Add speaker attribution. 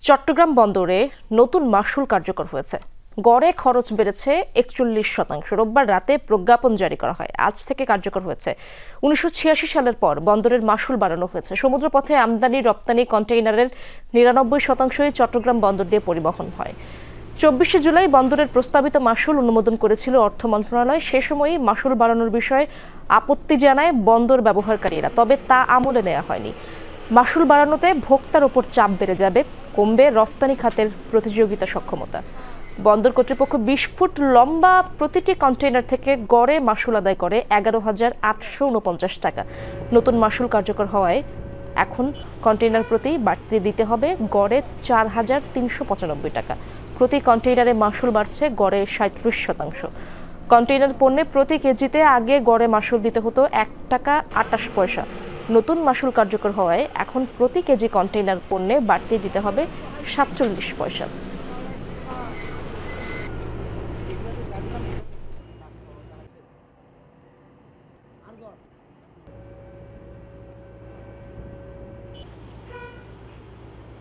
Speaker 1: চট্টগ্রাম বন্দরে নতুন মাশুল কার্যকর হয়েছে। গড়ে খরচ বেড়েছে ৪১%। রোববার রাতে প্রজ্ঞাপন জারি করা হয়। আজ থেকে কার্যকর হয়েছে। ১৯৮৬ সালের পর বন্দরের মাশুল বাড়ানো হয়েছে। সমুদ্রপথে আমদানি রপ্তানি কন্টেইনারের ৯৯%ই চট্টগ্রাম বন্দর দিয়ে পরিবহন হয়। ২৪শে জুলাই বন্দরের প্রস্তাবিত মাশুল অনুমোদন করেছিল অর্থ মন্ত্রণালয়। সে সময়ই মাশুল বাড়ানোর বিষয়ে আপত্তি জানায় বন্দর ব্যবহারকারীরা, তবে তা আমলে নেওয়া হয়নি। মাশুল বাড়ানোতে ভোক্তার ওপর চাপ বেড়ে যাবে, কমবে রপ্তানি খাতের প্রতিযোগিতা সক্ষমতা। বন্দর কর্তৃপক্ষ ২০ ফুট লম্বা প্রতিটি কন্টেইনার থেকে গড়ে মাশুল আদায় করে ১১,৮৪৯ টাকা। নতুন মাশুল কার্যকর হওয়ায় এখন কন্টেইনার প্রতি বাড়তি দিতে হবে গড়ে ৪,৩৯৫ টাকা। প্রতি কন্টেইনারে মাশুল বাড়ছে গড়ে ৩৭%। কন্টেইনার পণ্যে প্রতি কেজিতে আগে গড়ে মাশুল দিতে হতো ১ টাকা ২৮ পয়সা। নতুন মাশুল কার্যকর হওয়ায় এখন প্রতি কেজি কন্টেইনার পণ্যে বাড়তি দিতে হবে ৪৭ পয়সা।